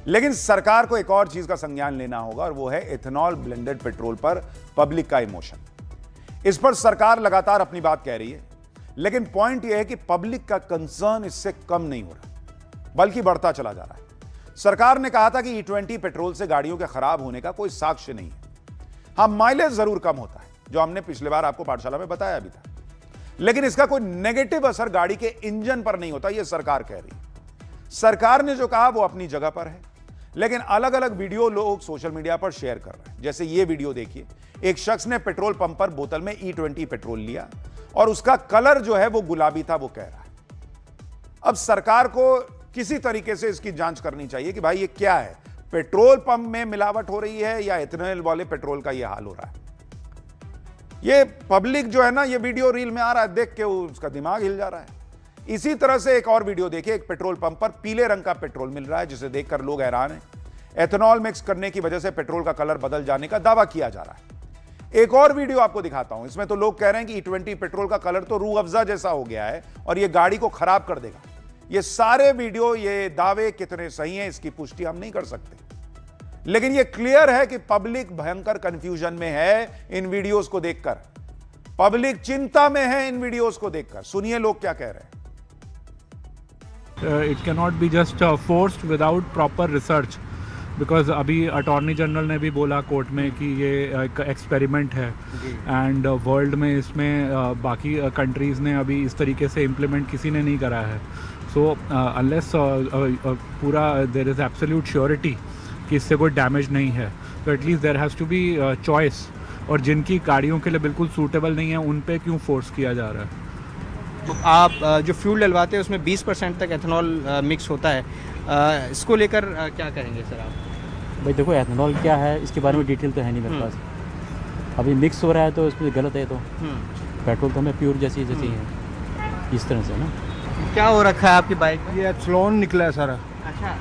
लेकिन सरकार को एक और चीज का संज्ञान लेना होगा और वो है एथेनॉल ब्लेंडेड पेट्रोल पर पब्लिक का इमोशन। इस पर सरकार लगातार अपनी बात कह रही है, लेकिन पॉइंट यह है कि पब्लिक का कंसर्न इससे कम नहीं हो रहा, बल्कि बढ़ता चला जा रहा है। सरकार ने कहा था कि E20 पेट्रोल से गाड़ियों के खराब होने का कोई साक्ष्य नहीं है। हाँ, माइलेज जरूर कम होता है, जो हमने पिछले बार आपको पाठशाला में बताया भी था, लेकिन इसका कोई नेगेटिव असर गाड़ी के इंजन पर नहीं होता, यह सरकार कह रही है। सरकार ने जो कहा वो अपनी जगह पर है, लेकिन अलग अलग वीडियो लोग सोशल मीडिया पर शेयर कर रहे हैं। जैसे ये वीडियो देखिए, एक शख्स ने पेट्रोल पंप पर बोतल में E20 पेट्रोल लिया और उसका कलर जो है वो गुलाबी था, वो कह रहा है। अब सरकार को किसी तरीके से इसकी जांच करनी चाहिए कि भाई ये क्या है, पेट्रोल पंप में मिलावट हो रही है या इथेनॉल वाले पेट्रोल का ये हाल हो रहा है। ये पब्लिक जो है ना, ये वीडियो रील में आ रहा है, देख के उसका दिमाग हिल जा रहा है। इसी तरह से एक और वीडियो देखिए, एक पेट्रोल पंप पर पीले रंग का पेट्रोल मिल रहा है, जिसे देखकर लोग हैरान हैं। एथेनॉल मिक्स करने की वजह से पेट्रोल का कलर बदल जाने का दावा किया जा रहा है। एक और वीडियो आपको दिखाता हूं, इसमें तो लोग कह रहे हैं कि E20 पेट्रोल का कलर तो रूह अफ़ज़ा जैसा हो गया है और ये गाड़ी को खराब कर देगा। ये सारे वीडियो, ये दावे कितने सही हैं इसकी पुष्टि हम नहीं कर सकते, लेकिन ये क्लियर है कि पब्लिक भयंकर कंफ्यूजन में है इन वीडियोस को देखकर। पब्लिक चिंता में है इन वीडियोस को देखकर। सुनिए लोग क्या कह रहे हैं। It cannot be just forced without proper research, because अभी अटॉर्नी जनरल ने भी बोला कोर्ट में कि ये एक एक्सपेरिमेंट है एंड वर्ल्ड में इसमें बाकी कंट्रीज़ ने अभी इस तरीके से इम्प्लीमेंट किसी ने नहीं करा है। सो अनलेस पूरा देयर इज़ एब्सोल्यूट श्योरिटी कि इससे कोई डैमेज नहीं है, तो at least there has to be choice. और जिनकी गाड़ियों के लिए बिल्कुल सूटेबल नहीं है उन पे क्यों फोर्स किया जा रहा है। आप जो फ्यूल डलवाते हैं उसमें 20% तक एथेनॉल मिक्स होता है, इसको लेकर क्या कहेंगे सर आप? भाई देखो, एथेनॉल क्या है इसके बारे में डिटेल तो है नहीं मेरे पास। अभी मिक्स हो रहा है तो इसमें गलत है। तो पेट्रोल तो हमें प्योर जैसी है, इस तरह से ना। क्या हो रखा है आपकी बाइक में? ये एथेनॉल निकला है सारा। अच्छा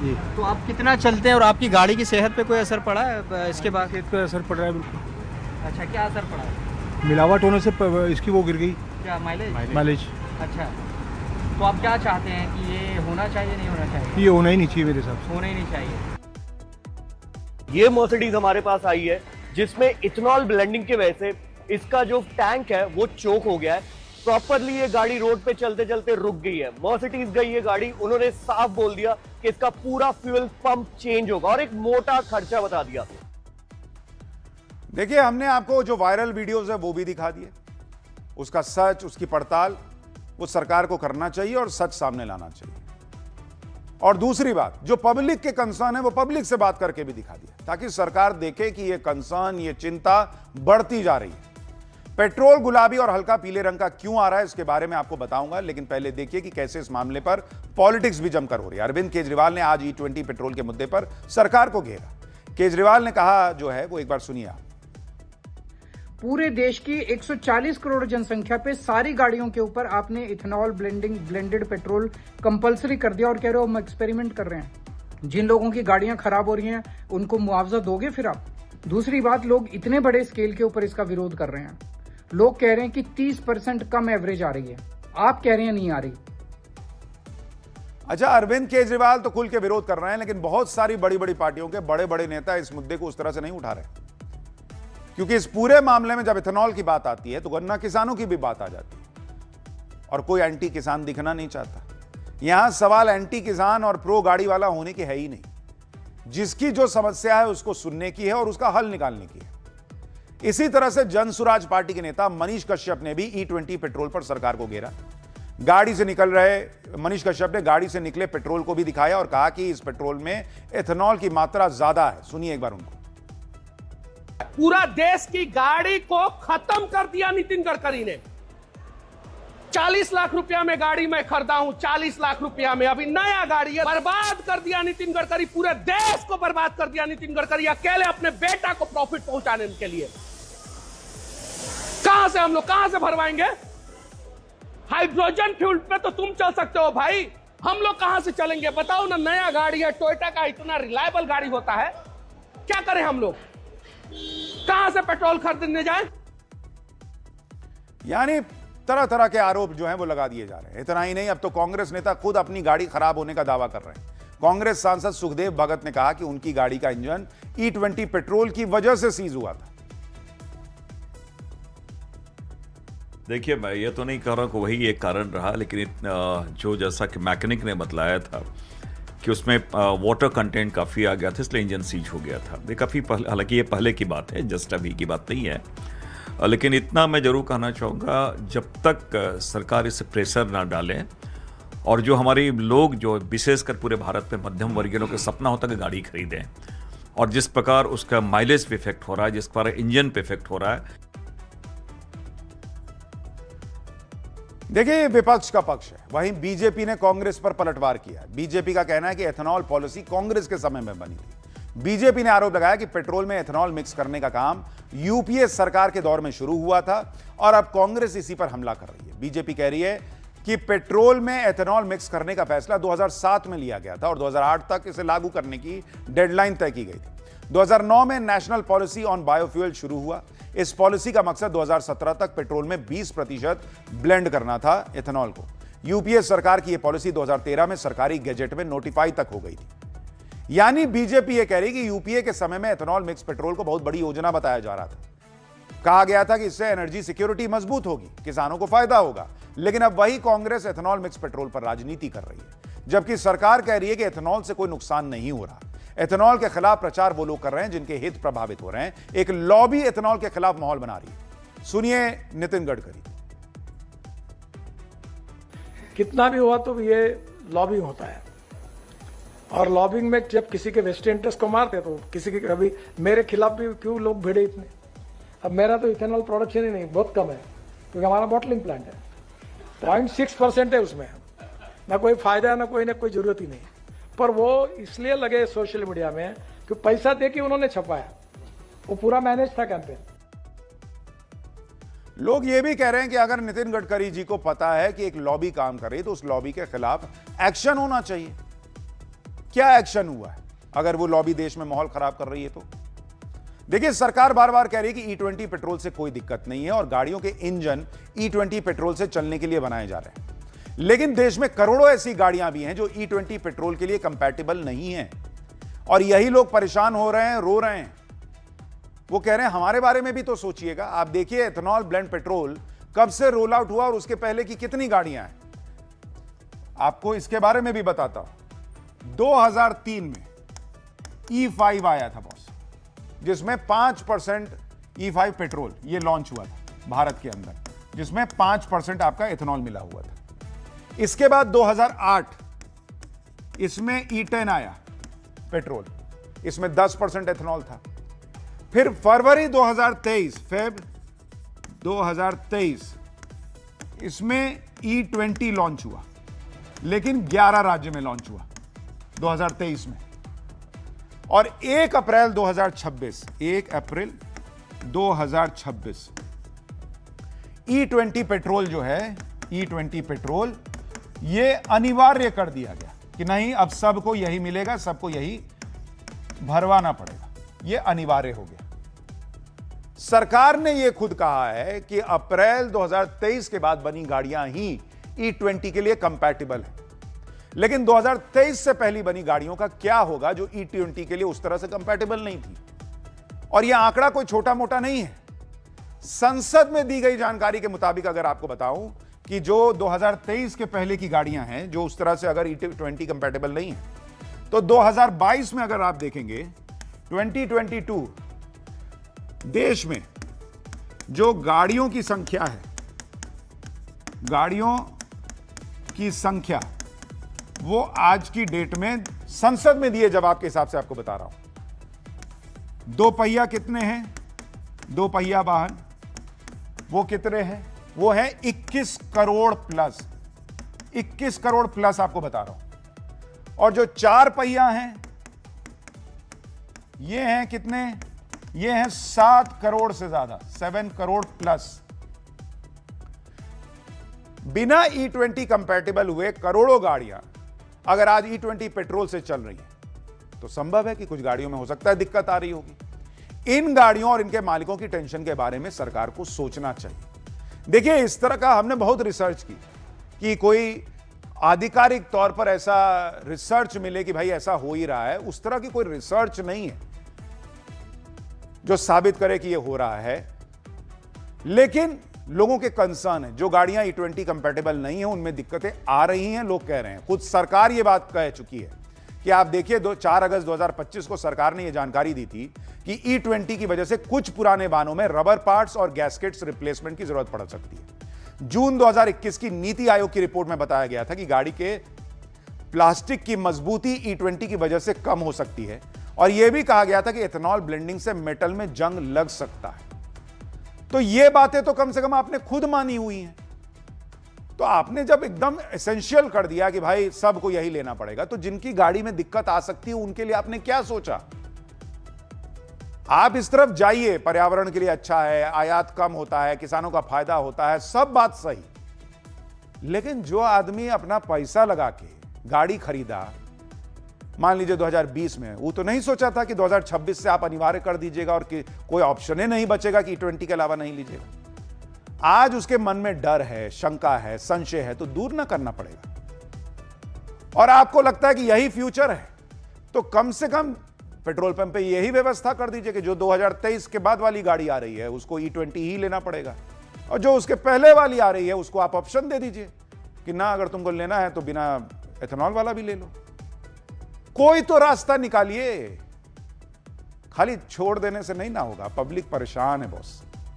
जी। तो आप कितना चलते हैं और आपकी गाड़ी की सेहत पे कोई असर पड़ा है इसके बाद? सेहत पे असर पड़ रहा है बिल्कुल। अच्छा, क्या असर पड़ा है? मिलावट होने से इसकी वो गिर गई, क्या माइलेज। अच्छा, तो आप क्या चाहते हैं कि ये होना चाहिए नहीं होना चाहिए? ये होना ही नहीं चाहिए मेरे हिसाब से। होना ही नहीं चाहिए। ये मर्सिडीज हमारे पास आई है जिसमें इथेनॉल ब्लेंडिंग की वजह से इसका जो टैंक है वो चोक हो गया है। प्रॉपरली ये गाड़ी रोड पे चलते चलते रुक गई है। मर्सिडीज गई ये गाड़ी, उन्होंने साफ बोल दिया कि इसका पूरा फ्यूल पंप चेंज होगा और एक मोटा खर्चा बता दिया। देखिए, हमने आपको जो वायरल वीडियोस है वो भी दिखा दिए, उसका सच, उसकी पड़ताल वो सरकार को करना चाहिए और सच सामने लाना चाहिए। और दूसरी बात, जो पब्लिक के कंसर्न है वो पब्लिक से बात करके भी दिखा दिया, ताकि सरकार देखे कि ये कंसर्न, ये चिंता बढ़ती जा रही है। पेट्रोल गुलाबी और हल्का पीले रंग का क्यों आ रहा है इसके बारे में आपको बताऊंगा, लेकिन पहले देखिए कि कैसे इस मामले पर पॉलिटिक्स भी जमकर हो रही है। अरविंद केजरीवाल ने आज E20 पेट्रोल के मुद्दे पर सरकार को घेरा। केजरीवाल ने कहा जो है वो एक बार सुनिए आप। पूरे देश की 140 करोड़ जनसंख्या पे सारी गाड़ियों के ऊपर आपने इथेनॉल ब्लेंडेड पेट्रोल कंपलसरी कर दिया और कह रहे हो हम एक्सपेरिमेंट कर रहे हैं। जिन लोगों की गाड़ियां खराब हो रही हैं उनको मुआवजा दोगे फिर आप? दूसरी बात, लोग इतने बड़े स्केल के ऊपर इसका विरोध कर रहे हैं। लोग कह रहे हैं कि 30% कम एवरेज आ रही है, आप कह रहे हैं नहीं आ रही। अच्छा, अरविंद केजरीवाल तो खुल के विरोध कर रहे हैं, लेकिन बहुत सारी बड़ी बड़ी पार्टियों के बड़े बड़े नेता इस मुद्दे को उस तरह से नहीं उठा रहे, क्योंकि इस पूरे मामले में जब इथेनॉल की बात आती है तो गन्ना किसानों की भी बात आ जाती है और कोई एंटी किसान दिखना नहीं चाहता। यहां सवाल एंटी किसान और प्रो गाड़ी वाला होने की है ही नहीं। जिसकी जो समस्या है उसको सुनने की है और उसका हल निकालने की है। इसी तरह से जनसुराज पार्टी के नेता मनीष कश्यप ने भी E20 पेट्रोल पर सरकार को घेरा। गाड़ी से निकल रहे मनीष कश्यप ने गाड़ी से निकले पेट्रोल को भी दिखाया और कहा कि इस पेट्रोल में एथेनॉल की मात्रा ज्यादा है। सुनिए एक बार उनको। पूरा देश की गाड़ी को खत्म कर दिया नितिन गडकरी ने। 40 लाख रुपया में गाड़ी मैं खरीदा हूं, 40 लाख रुपया में। अभी नया गाड़ी है, बर्बाद कर दिया नितिन गडकरी, पूरे देश को बर्बाद कर दिया नितिन गडकरी अकेले अपने बेटा को प्रॉफिट पहुंचाने के लिए। कहां से हम लोग कहां से भरवाएंगे? हाइड्रोजन फ्यूल पे तो तुम चल सकते हो भाई, हम लोग कहां से चलेंगे बताओ ना। नया गाड़ी है, टोयोटा का इतना रिलायबल गाड़ी होता है, क्या करें हम लोग? कहां से पेट्रोल खरीदने जाएं? यानी तरह तरह के आरोप जो हैं वो लगा दिए जा रहे हैं। इतना ही नहीं, अब तो कांग्रेस नेता खुद अपनी गाड़ी खराब होने का दावा कर रहे हैं। कांग्रेस सांसद सुखदेव भगत ने कहा कि उनकी गाड़ी का इंजन E20 पेट्रोल की वजह से सीज हुआ था। देखिए, मैं ये तो नहीं कह रहा कि वही एक कारण रहा, लेकिन जो जैसा कि मैकेनिक ने बतलाया था कि उसमें वाटर कंटेंट काफ़ी आ गया था, इसलिए इंजन सीज हो गया था। ये काफ़ी हालांकि ये पहले की बात है, जस्ट अभी की बात नहीं है, लेकिन इतना मैं ज़रूर कहना चाहूँगा, जब तक सरकार इस प्रेशर ना डालें और जो हमारे लोग जो विशेषकर पूरे भारत में मध्यम वर्गीयों का सपना होता है कि गाड़ी खरीदें, और जिस प्रकार उसका माइलेज पे इफेक्ट हो रहा है, जिस प्रकार इंजन पे इफेक्ट हो रहा है। देखिए, ये विपक्ष का पक्ष है। वहीं बीजेपी ने कांग्रेस पर पलटवार किया। बीजेपी का कहना है कि एथेनॉल पॉलिसी कांग्रेस के समय में बनी थी। बीजेपी ने आरोप लगाया कि पेट्रोल में एथेनॉल मिक्स करने का काम यूपीए सरकार के दौर में शुरू हुआ था और अब कांग्रेस इसी पर हमला कर रही है। बीजेपी कह रही है कि पेट्रोल में एथेनॉल मिक्स करने का फैसला 2007 में लिया गया था और 2008 तक इसे लागू करने की डेडलाइन तय की गई थी। 2009 में नेशनल पॉलिसी ऑन बायोफ्यूल शुरू हुआ। इस पॉलिसी का मकसद 2017 तक पेट्रोल में 20% ब्लेंड करना था एथेनॉल को। यूपीए सरकार की यह पॉलिसी 2013 में सरकारी गैजेट में नोटिफाई तक हो गई थी। यानी बीजेपी यह कह रही कि यूपीए के समय में एथेनॉल मिक्स पेट्रोल को बहुत बड़ी योजना बताया जा रहा था। कहा गया था कि इससे एनर्जी सिक्योरिटी मजबूत होगी, किसानों को फायदा होगा। लेकिन अब वही कांग्रेस एथेनॉल मिक्स पेट्रोल पर राजनीति कर रही है, जबकि सरकार कह रही है कि एथेनॉल से कोई नुकसान नहीं हो रहा। एथेनॉल के खिलाफ प्रचार वो लोग कर रहे हैं जिनके हित प्रभावित हो रहे हैं। एक लॉबी एथेनॉल के खिलाफ माहौल बना रही है। सुनिए नितिन गडकरी। कितना भी हुआ तो ये लॉबिंग होता है, और लॉबिंग में जब किसी के वेस्ट इंटरेस्ट को मारते तो किसी के, कभी मेरे खिलाफ भी क्यों लोग भिड़े इतने। अब मेरा तो इथेनॉल प्रोडक्शन ही नहीं, बहुत कम है, क्योंकि हमारा बॉटलिंग प्लांट है। 0.6% है उसमें, ना कोई फायदा है, ना कोई जरूरत ही नहीं। पर वो इसलिए लगे सोशल मीडिया में कि पैसा दे के उन्होंने छपाया, वो पूरा मैनेज था कैंपेन। लोग ये भी कह रहे हैं कि अगर नितिन गडकरी जी को पता है कि एक लॉबी काम कर रही है तो उस लॉबी के खिलाफ एक्शन होना चाहिए। क्या एक्शन हुआ है अगर वो लॉबी देश में माहौल खराब कर रही है तो? देखिए, सरकार बार बार कह रही है कि E20 पेट्रोल से कोई दिक्कत नहीं है और गाड़ियों के इंजन E20 पेट्रोल से चलने के लिए बनाए जा रहे हैं। लेकिन देश में करोड़ों ऐसी गाड़ियां भी हैं जो E20 पेट्रोल के लिए कंपैटिबल नहीं है, और यही लोग परेशान हो रहे हैं, रो रहे हैं। वो कह रहे हैं हमारे बारे में भी तो सोचिएगा। आप देखिए, एथेनॉल ब्लेंड पेट्रोल कब से रोल आउट हुआ और उसके पहले की कितनी गाड़ियां हैं। आपको इसके बारे में भी बताता हूं। 2003 में E5 आया था बॉस, जिसमें 5% E5 पेट्रोल ये लॉन्च हुआ था भारत के अंदर, जिसमें 5% आपका एथेनॉल मिला हुआ था। इसके बाद 2008 इसमें E10 आया पेट्रोल, इसमें 10% एथेनॉल था। फिर फरवरी 2023 इसमें E20 लॉन्च हुआ, लेकिन 11 राज्य में लॉन्च हुआ 2023 में। और 1 अप्रैल 2026 E20 पेट्रोल जो है, E20 पेट्रोल ये अनिवार्य कर दिया गया कि नहीं, अब सबको यही मिलेगा, सबको यही भरवाना पड़ेगा। ये अनिवार्य हो गया। सरकार ने यह खुद कहा है कि अप्रैल 2023 के बाद बनी गाड़ियां ही E20 के लिए कंपैटिबल है। लेकिन 2023 से पहली बनी गाड़ियों का क्या होगा जो E20 के लिए उस तरह से कंपैटिबल नहीं थी? और यह आंकड़ा कोई छोटा मोटा नहीं है। संसद में दी गई जानकारी के मुताबिक अगर आपको बताऊं कि जो 2023 के पहले की गाड़ियां हैं जो उस तरह से अगर E20 कंपैटिबल नहीं है, तो 2022 में अगर आप देखेंगे 2022 देश में जो गाड़ियों की संख्या है, गाड़ियों की संख्या वो आज की डेट में संसद में दिए जवाब के हिसाब से आपको बता रहा हूं। 2 पहिया कितने हैं? 2 पहिया वाहन वो कितने हैं? वो है 21 करोड़ प्लस। 21 करोड़ प्लस आपको बता रहा हूं। और जो 4 पहिया हैं ये हैं कितने? ये हैं 7 करोड़ से ज्यादा, 7 करोड़ प्लस। बिना E20 कंपैटिबल हुए करोड़ों गाड़ियां अगर आज E20 पेट्रोल से चल रही है तो संभव है कि कुछ गाड़ियों में हो सकता है दिक्कत आ रही होगी। इन गाड़ियों और इनके मालिकों की टेंशन के बारे में सरकार को सोचना चाहिए। देखिए, इस तरह का हमने बहुत रिसर्च की कि कोई आधिकारिक तौर पर ऐसा रिसर्च मिले कि भाई ऐसा हो ही रहा है, उस तरह की कोई रिसर्च नहीं है जो साबित करे कि यह हो रहा है। लेकिन लोगों के कंसर्न है, जो गाड़ियां E20 कंपैटिबल नहीं है उनमें दिक्कतें आ रही हैं, लोग कह रहे हैं। खुद सरकार यह बात कह चुकी है कि आप देखिए 4 अगस्त 2025 को सरकार ने यह जानकारी दी थी कि E20 की वजह से कुछ पुराने वाहनों में रबर पार्ट्स और गैस्केट्स रिप्लेसमेंट की जरूरत पड़ सकती है। जून 2021 की नीति आयोग की रिपोर्ट में बताया गया था कि गाड़ी के प्लास्टिक की मजबूती E20 की वजह से कम हो सकती है और यह भी कहा गया था कि एथेनॉल ब्लेंडिंग से मेटल में जंग लग सकता है। तो ये बातें तो कम से कम आपने खुद मानी हुई हैं। तो आपने जब एकदम एसेंशियल कर दिया कि भाई सबको यही लेना पड़ेगा, तो जिनकी गाड़ी में दिक्कत आ सकती है उनके लिए आपने क्या सोचा? आप इस तरफ जाइए, पर्यावरण के लिए अच्छा है, आयात कम होता है, किसानों का फायदा होता है, सब बात सही। लेकिन जो आदमी अपना पैसा लगा के गाड़ी खरीदा, मान लीजिए 2020 में, वो तो नहीं सोचा था कि 2026 से आप अनिवार्य कर दीजिएगा और कि कोई ऑप्शन ही नहीं बचेगा कि E20 के अलावा नहीं लीजिएगा। आज उसके मन में डर है, शंका है, संशय है, तो दूर ना करना पड़ेगा। और आपको लगता है कि यही फ्यूचर है, तो कम से कम पेट्रोल पंप पे यही व्यवस्था कर दीजिए कि जो 2023 के बाद वाली गाड़ी आ रही है उसको E20 ही लेना पड़ेगा, और जो उसके पहले वाली आ रही है उसको आप ऑप्शन दे दीजिए कि ना, अगर तुमको लेना है तो बिना एथेनॉल वाला भी ले लो। कोई तो रास्ता निकालिए, खाली छोड़ देने से नहीं ना होगा। पब्लिक परेशान है बॉस।